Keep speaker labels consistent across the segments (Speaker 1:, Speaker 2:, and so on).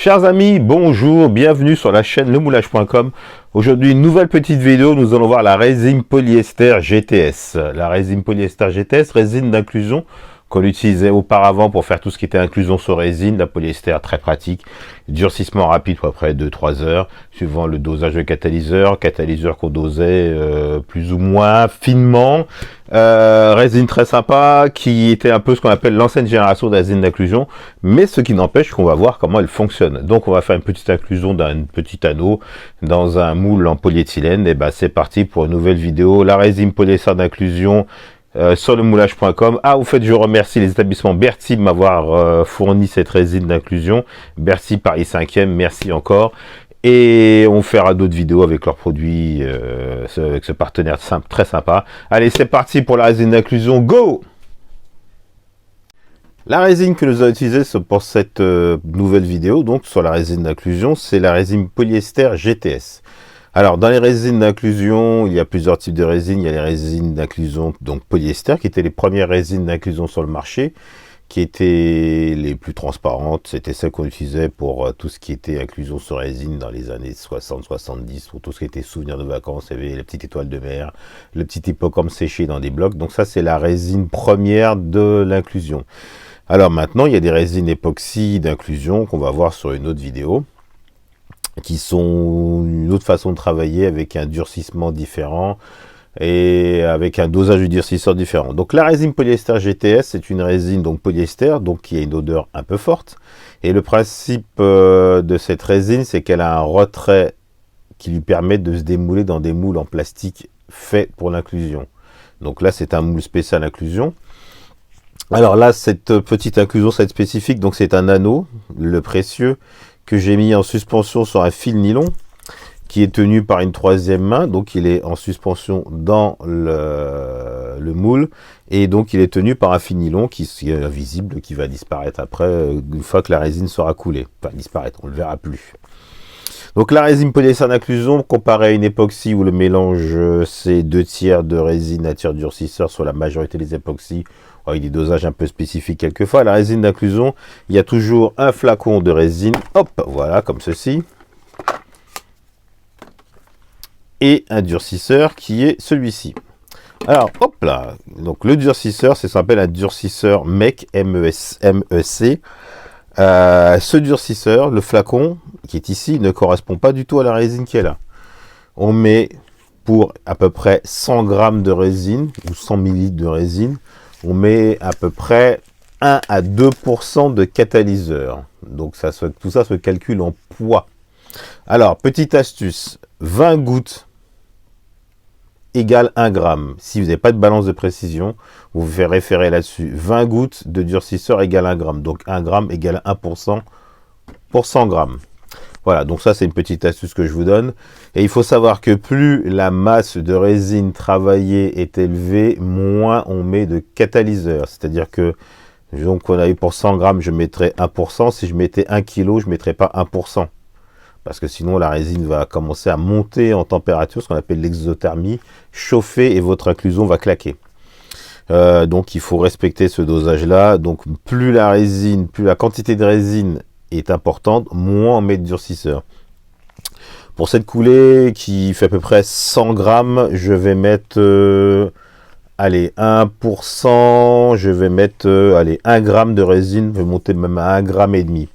Speaker 1: Chers amis, bonjour, bienvenue sur la chaîne lemoulage.com. Aujourd'hui, une nouvelle petite vidéo, nous allons voir la résine polyester GTS. La résine polyester GTS, résine d'inclusion qu'on utilisait auparavant pour faire tout ce qui était inclusion sur résine. La polyester, très pratique. Durcissement rapide, à peu près 2-3 heures, suivant le dosage de catalyseur. Catalyseur qu'on dosait plus ou moins finement. Résine très sympa, qui était un peu ce qu'on appelle l'ancienne génération de résine d'inclusion. Mais ce qui n'empêche qu'on va voir comment elle fonctionne. Donc on va faire une petite inclusion d'un petit anneau dans un moule en polyéthylène. Et ben c'est parti pour une nouvelle vidéo. La résine polyester d'inclusion. Sur lemoulage.com. Ah, au fait, je remercie les établissements Berthier de m'avoir fourni cette résine d'inclusion. Berthier Paris 5e, merci encore. Et on fera d'autres vidéos avec leurs produits, avec ce partenaire très sympa. Allez, c'est parti pour la résine d'inclusion. Go! La résine que nous allons utiliser pour cette nouvelle vidéo, donc sur la résine d'inclusion, c'est la résine polyester GTS. Alors, dans les résines d'inclusion, il y a plusieurs types de résines. Il y a les résines d'inclusion, donc polyester, qui étaient les premières résines d'inclusion sur le marché, qui étaient les plus transparentes. C'était celles qu'on utilisait pour tout ce qui était inclusion sur résine dans les années 60-70, pour tout ce qui était souvenirs de vacances. Il y avait la petite étoile de mer, le petit hippocampe séché dans des blocs. Donc ça, c'est la résine première de l'inclusion. Alors maintenant, il y a des résines époxy d'inclusion qu'on va voir sur une autre vidéo, qui sont une autre façon de travailler avec un durcissement différent et avec un dosage du durcisseur différent. Donc la résine polyester GTS, c'est une résine donc polyester, donc qui a une odeur un peu forte. Et le principe de cette résine, c'est qu'elle a un retrait qui lui permet de se démouler dans des moules en plastique faits pour l'inclusion. Donc là, c'est un moule spécial inclusion. Alors là, cette petite inclusion, cette spécifique, donc c'est un anneau, le précieux, que j'ai mis en suspension sur un fil nylon qui est tenu par une troisième main. Donc il est en suspension dans le moule et donc il est tenu par un fil nylon qui est invisible, qui va disparaître après une fois que la résine sera coulée. Enfin disparaître, on ne le verra plus. Donc la résine polyester d'inclusion, comparée à une époxy où le mélange c'est 2/3 de résine nature durcisseur sur la majorité des époxys, avec des dosages un peu spécifiques quelquefois. La résine d'inclusion, il y a toujours un flacon de résine, hop, voilà, comme ceci, et un durcisseur qui est celui-ci. Alors, hop là, donc le durcisseur, ça s'appelle un durcisseur MEC, M-E-C. Ce durcisseur, le flacon qui est ici, ne correspond pas du tout à la résine qui est là. On met pour à peu près 100 grammes de résine, ou 100 ml de résine, on met à peu près 1 à 2% de catalyseur. Donc tout ça se calcule en poids. Alors, petite astuce, 20 gouttes égale 1 gramme. Si vous n'avez pas de balance de précision, vous vous faites référer là-dessus. 20 gouttes de durcisseur égale 1 gramme. Donc 1 gramme égale 1% pour 100 grammes. Voilà, donc ça c'est une petite astuce que je vous donne. Et il faut savoir que plus la masse de résine travaillée est élevée, moins on met de catalyseur. C'est-à-dire que, donc on a eu pour 100 grammes, je mettrais 1%. Si je mettais 1 kg, je ne mettrais pas 1%. Parce que sinon la résine va commencer à monter en température, ce qu'on appelle l'exothermie, chauffer et votre inclusion va claquer. Donc il faut respecter ce dosage-là. Donc plus la résine, plus la quantité de résine est importante, moins on met de durcisseur. Pour cette coulée qui fait à peu près 100 grammes, je vais mettre allez 1%, je vais mettre allez 1 gramme de résine, je vais monter même à 1 gramme et demi.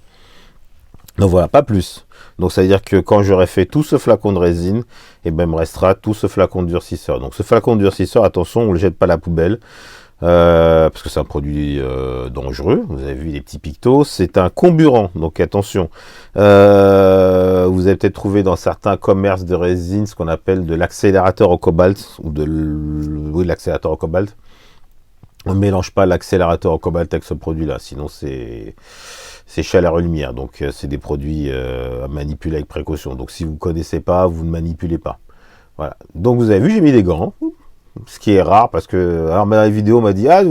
Speaker 1: Donc voilà, pas plus. Donc ça veut dire que quand j'aurai fait tout ce flacon de résine, et ben il me restera tout ce flacon de durcisseur. Donc ce flacon de durcisseur, attention, on ne le jette pas à la poubelle. Parce que c'est un produit dangereux, vous avez vu les petits pictos, c'est un comburant, donc attention. Vous avez peut-être trouvé dans certains commerces de résine ce qu'on appelle de l'accélérateur au cobalt, ou oui, l'accélérateur au cobalt. On ne mélange pas l'accélérateur au cobalt avec ce produit-là, sinon c'est chaleur et lumière, donc c'est des produits à manipuler avec précaution. Donc si vous ne connaissez pas, vous ne manipulez pas. Voilà, donc vous avez vu, j'ai mis des gants. Ce qui est rare parce que alors dans la vidéo on m'a dit ah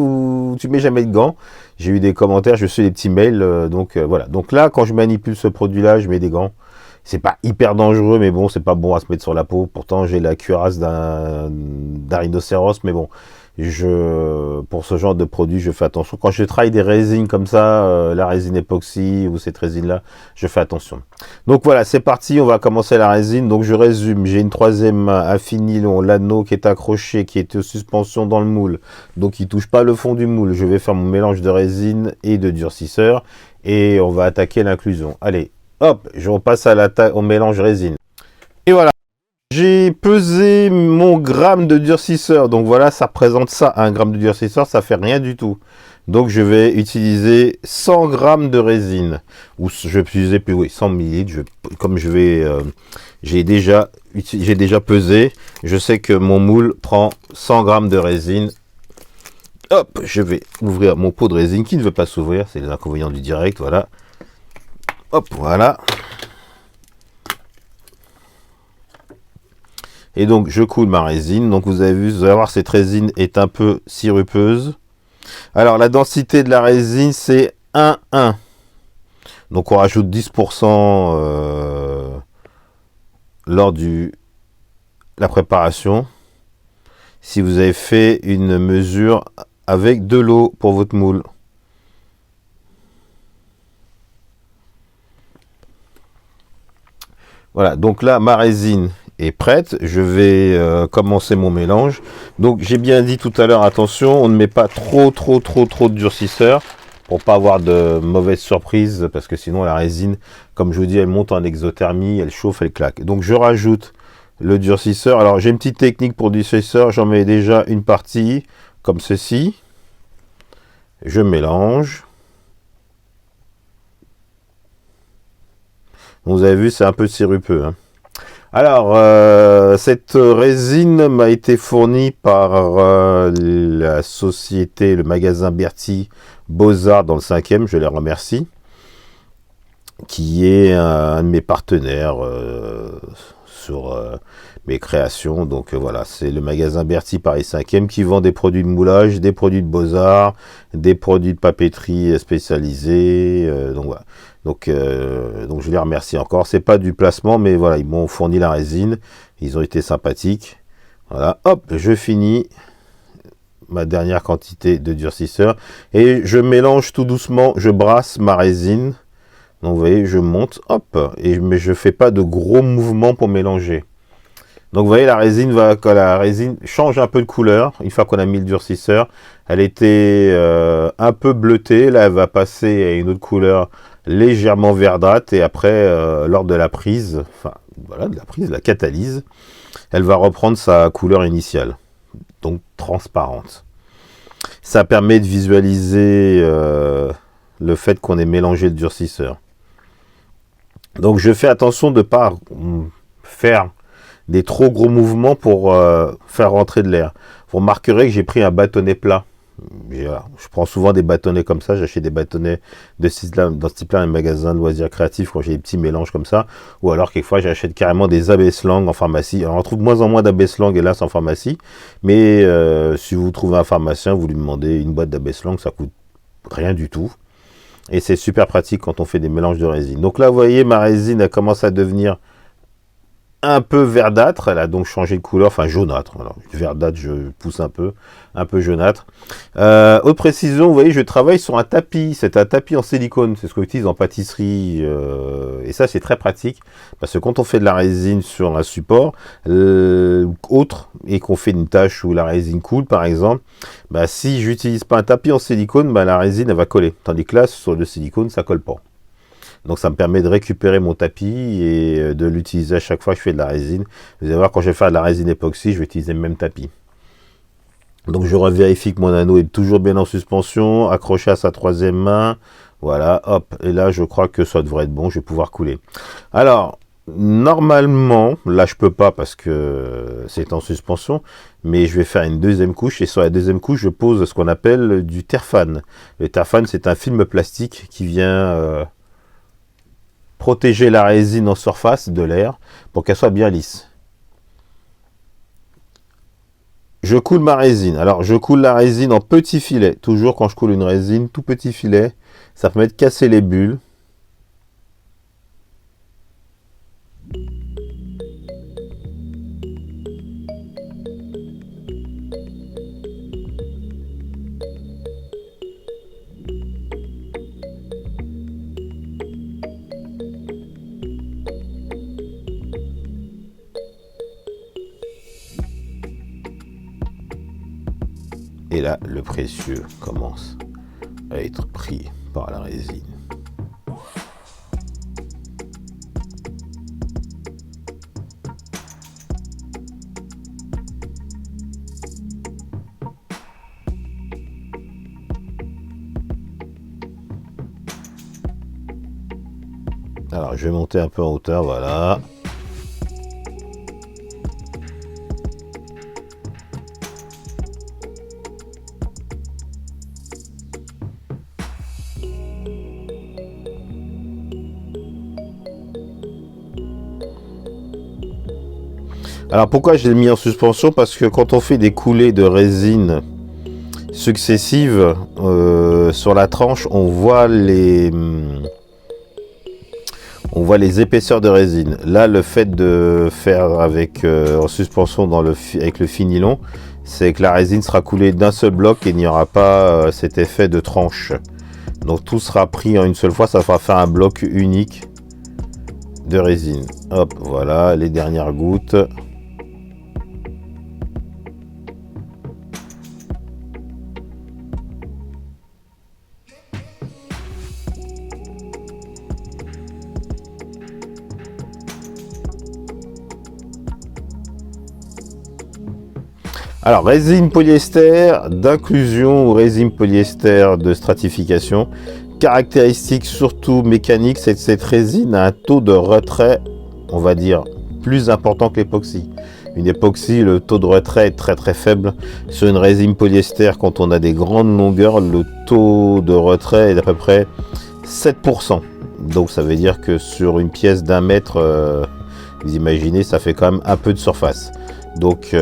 Speaker 1: tu mets jamais de gants. J'ai eu des commentaires, je reçu des petits mails, donc voilà. Donc là quand je manipule ce produit là, je mets des gants. C'est pas hyper dangereux, mais bon, c'est pas bon à se mettre sur la peau. Pourtant j'ai la cuirasse d'un rhinocéros, mais bon, Pour ce genre de produit, je fais attention. Quand je travaille des résines comme ça, la résine époxy ou cette résine-là, je fais attention. Donc voilà, c'est parti, on va commencer la résine. Donc je résume, j'ai une troisième affinilon, l'anneau qui est accroché, qui est en suspension dans le moule. Donc il touche pas le fond du moule. Je vais faire mon mélange de résine et de durcisseur et on va attaquer l'inclusion. Allez, hop, je repasse au mélange résine. Et voilà. J'ai pesé mon gramme de durcisseur. Donc voilà, ça représente ça. Un gramme de durcisseur, ça fait rien du tout. Donc je vais utiliser 100 grammes de résine. Ou je vais utiliser plus, oui, 100 millilitres. Comme je vais, j'ai déjà pesé. Je sais que mon moule prend 100 grammes de résine. Hop, je vais ouvrir mon pot de résine qui ne veut pas s'ouvrir. C'est les inconvénients du direct, voilà. Hop, voilà. Et donc, je coule ma résine. Donc, vous avez vu, vous allez voir, cette résine est un peu sirupeuse. Alors, la densité de la résine, c'est 1,1. Donc, on rajoute 10% lors de la préparation. Si vous avez fait une mesure avec de l'eau pour votre moule. Voilà, donc là, ma résine est prête. Je vais commencer mon mélange. Donc, j'ai bien dit tout à l'heure, attention, on ne met pas trop de durcisseur pour pas avoir de mauvaises surprises, parce que sinon la résine, comme je vous dis, elle monte en exothermie, elle chauffe, elle claque. Donc, je rajoute le durcisseur. Alors, j'ai une petite technique pour le durcisseur. J'en mets déjà une partie, comme ceci. Je mélange. Vous avez vu, c'est un peu sirupeux. Hein. Alors, cette résine m'a été fournie par la société, le magasin Berthier Beaux-Arts dans le 5e, je les remercie, qui est un de mes partenaires sur mes créations. Donc voilà, c'est le magasin Berthier Paris 5e qui vend des produits de moulage, des produits de Beaux-Arts, des produits de papeterie spécialisés. Donc voilà. Donc je les remercie encore. C'est pas du placement, mais voilà, ils m'ont fourni la résine. Ils ont été sympathiques. Voilà, hop, je finis ma dernière quantité de durcisseur. Et je mélange tout doucement, je brasse ma résine. Donc vous voyez, je monte, hop, mais je fais pas de gros mouvements pour mélanger. Donc vous voyez, quand la résine change un peu de couleur, une fois qu'on a mis le durcisseur, elle était un peu bleutée, là elle va passer à une autre couleur légèrement verdâtre, et après, lors de la prise, enfin voilà, de la prise, la catalyse, elle va reprendre sa couleur initiale, donc transparente. Ça permet de visualiser le fait qu'on ait mélangé le durcisseur. Donc je fais attention de ne pas faire des trop gros mouvements pour faire rentrer de l'air. Vous remarquerez que j'ai pris un bâtonnet plat. Voilà. Je prends souvent des bâtonnets comme ça. J'achète des bâtonnets dans ce type-là dans un magasin de loisirs créatifs quand j'ai des petits mélanges comme ça. Ou alors quelquefois j'achète carrément des abaisse-langues en pharmacie. Alors on trouve de moins en moins d'abaisse-langues hélas en pharmacie. Mais si vous trouvez un pharmacien, vous lui demandez une boîte d'abaisse-langues, ça coûte rien du tout. Et c'est super pratique quand on fait des mélanges de résine. Donc là vous voyez, ma résine elle commence à devenir un peu verdâtre, elle a donc changé de couleur, enfin jaunâtre. Alors, verdâtre, je pousse un peu jaunâtre. Autre précision, vous voyez, je travaille sur un tapis. C'est un tapis en silicone, c'est ce qu'on utilise en pâtisserie. Et ça, c'est très pratique parce que quand on fait de la résine sur un support autre et qu'on fait une tâche où la résine coule, par exemple, bah, si j'utilise pas un tapis en silicone, bah, la résine elle va coller. Tandis que là, sur le silicone, ça colle pas. Donc ça me permet de récupérer mon tapis et de l'utiliser à chaque fois que je fais de la résine. Vous allez voir, quand je vais faire de la résine époxy, je vais utiliser le même tapis. Donc je revérifie que mon anneau est toujours bien en suspension, accroché à sa troisième main. Voilà, hop. Et là, je crois que ça devrait être bon, je vais pouvoir couler. Alors, normalement, là je peux pas parce que c'est en suspension, mais je vais faire une deuxième couche. Et sur la deuxième couche, je pose ce qu'on appelle du terfane. Le terfane, c'est un film plastique qui vient... protéger la résine en surface de l'air pour qu'elle soit bien lisse. Je coule ma résine. Alors, je coule la résine en petits filets. Toujours quand je coule une résine, tout petit filet. Ça permet de casser les bulles. Et là, le précieux commence à être pris par la résine. Alors, je vais monter un peu en hauteur, voilà. Alors pourquoi je l'ai mis en suspension? Parce que quand on fait des coulées de résine successives sur la tranche, on voit les épaisseurs de résine. Là, le fait de faire avec en suspension avec le finilon, c'est que la résine sera coulée d'un seul bloc et il n'y aura pas cet effet de tranche. Donc tout sera pris en une seule fois, ça va faire un bloc unique de résine. Hop, voilà les dernières gouttes. Alors, résine polyester d'inclusion ou résine polyester de stratification. Caractéristique surtout mécanique, c'est que cette résine a un taux de retrait, on va dire, plus important que l'époxy. Une époxy, le taux de retrait est très très faible. Sur une résine polyester, quand on a des grandes longueurs, le taux de retrait est d'à peu près 7%. Donc ça veut dire que sur une pièce d'1 mètre, vous imaginez, ça fait quand même un peu de surface. Donc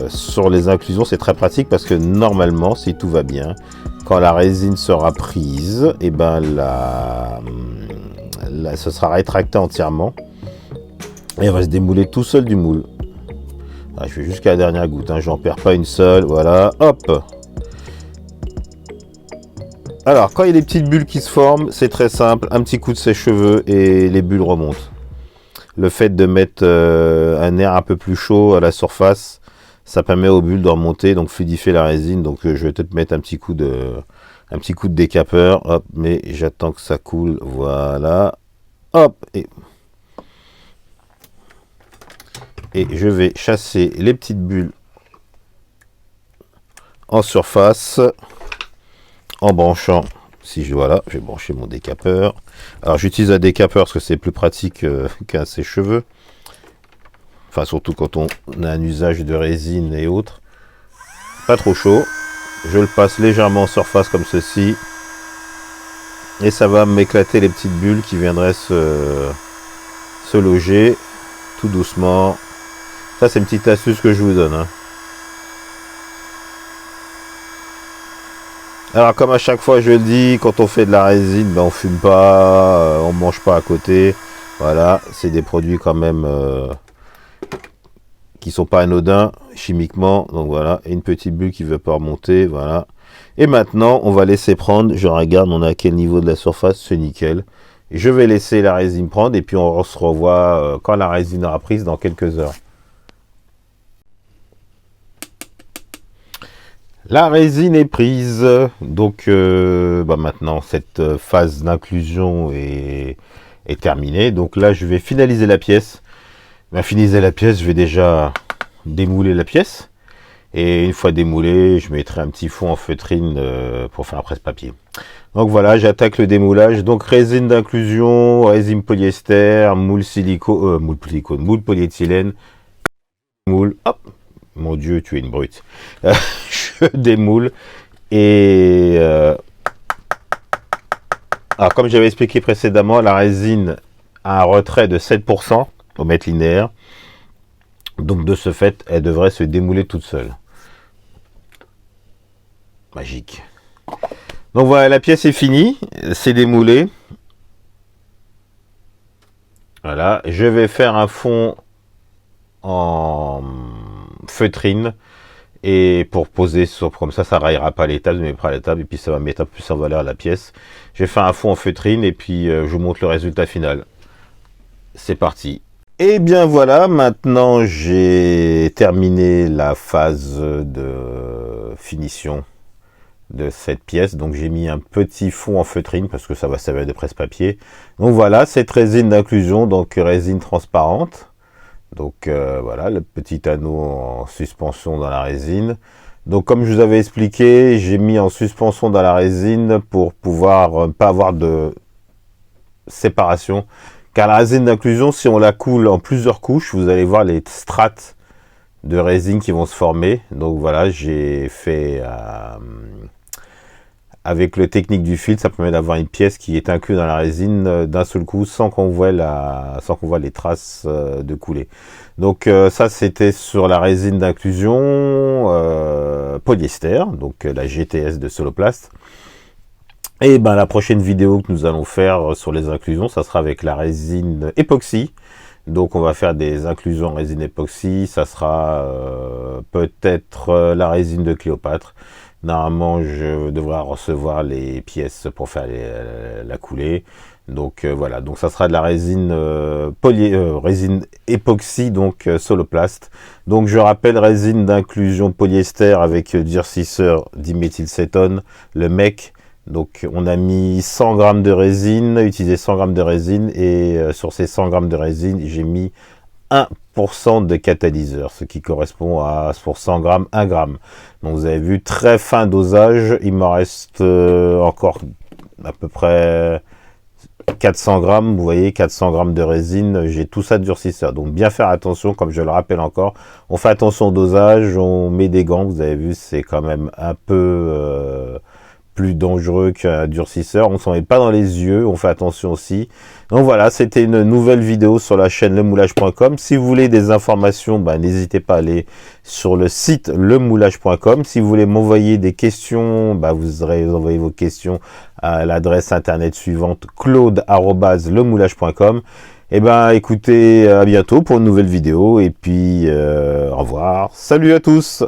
Speaker 1: sur les inclusions, c'est très pratique parce que normalement, si tout va bien, quand la résine sera prise, et ben ce sera rétracté entièrement et on va se démouler tout seul du moule. Ah, je fais jusqu'à la dernière goutte, hein, j'en perds pas une seule, voilà, hop. Alors, quand il y a des petites bulles qui se forment, c'est très simple, un petit coup de sèche-cheveux et les bulles remontent. Le fait de mettre un air un peu plus chaud à la surface, ça permet aux bulles de remonter, donc fluidifier la résine. Donc je vais peut-être mettre un petit coup de décapeur, hop, mais j'attends que ça coule, voilà, hop, et je vais chasser les petites bulles en surface, en branchant. Si je voilà, je vais brancher mon décapeur. Alors j'utilise un décapeur parce que c'est plus pratique qu'un sèche-cheveux. Enfin surtout quand on a un usage de résine et autres. Pas trop chaud. Je le passe légèrement en surface comme ceci. Et ça va m'éclater les petites bulles qui viendraient se loger tout doucement. Ça c'est une petite astuce que je vous donne, hein. Alors comme à chaque fois je le dis, quand on fait de la résine, ben, on fume pas, on mange pas à côté. Voilà, c'est des produits quand même qui sont pas anodins chimiquement. Donc voilà, une petite bulle qui veut pas remonter, voilà. Et maintenant, on va laisser prendre, je regarde, on est à quel niveau de la surface, c'est nickel. Je vais laisser la résine prendre et puis on se revoit quand la résine aura prise dans quelques heures. La résine est prise, donc maintenant cette phase d'inclusion est terminée. Donc là, je vais finaliser la pièce. Finaliser la pièce, je vais déjà démouler la pièce. Et une fois démoulée, je mettrai un petit fond en feutrine pour faire un presse-papier. Donc voilà, j'attaque le démoulage. Donc résine d'inclusion, résine polyester, moule moule polyéthylène, moule, hop. Mon Dieu, tu es une brute. Je démoule et alors comme j'avais expliqué précédemment, la résine a un retrait de 7% au mètre linéaire. Donc de ce fait, elle devrait se démouler toute seule. Magique. Donc voilà, la pièce est finie, c'est démoulé. Voilà, je vais faire un fond en feutrine et pour poser comme ça raillera pas les tables, je mets pas les tables et puis ça va mettre un peu plus en valeur la pièce. Je vais faire un fond en feutrine et puis je vous montre le résultat final. C'est parti. Et bien voilà, maintenant j'ai terminé la phase finition de cette pièce. Donc j'ai mis un petit fond en feutrine parce que ça va servir de presse-papier. Donc voilà, cette résine d'inclusion, donc résine transparente. Donc voilà, le petit anneau en suspension dans la résine. Donc comme je vous avais expliqué, j'ai mis en suspension dans la résine pour pouvoir pas avoir de séparation. Car la résine d'inclusion, si on la coule en plusieurs couches, vous allez voir les strates de résine qui vont se former. Donc voilà, j'ai fait avec le technique du fil, ça permet d'avoir une pièce qui est incluse dans la résine d'un seul coup sans qu'on voit les traces de coulée. Donc ça c'était sur la résine d'inclusion polyester, donc la GTS de Soloplast. Et ben la prochaine vidéo que nous allons faire sur les inclusions, ça sera avec la résine époxy. Donc on va faire des inclusions en résine époxy, ça sera peut-être la résine de Cléopâtre. Normalement je devrais recevoir les pièces pour faire la coulée. Donc voilà, donc ça sera de la résine résine époxy, donc Soloplast. Donc je rappelle, résine d'inclusion polyester avec durcisseur diméthylcétone, le MEC. Donc on a mis 100 g de résine, utilisé 100 g de résine, et sur ces 100 g de résine, j'ai mis 1% de catalyseur, ce qui correspond à, pour 100 g, 1 g. Donc vous avez vu, très fin dosage, il me reste encore à peu près 400 g, vous voyez, 400 g de résine, j'ai tout ça de durcisseur. Donc bien faire attention, comme je le rappelle encore, on fait attention au dosage, on met des gants, vous avez vu, c'est quand même un peu plus dangereux qu'un durcisseur. On s'en met pas dans les yeux, on fait attention aussi. Donc voilà, c'était une nouvelle vidéo sur la chaîne lemoulage.com. Si vous voulez des informations, n'hésitez pas à aller sur le site lemoulage.com. Si vous voulez m'envoyer des questions, vous aurez envoyé vos questions à l'adresse internet suivante, claude@lemoulage.com. Et écoutez, à bientôt pour une nouvelle vidéo, et puis au revoir. Salut à tous.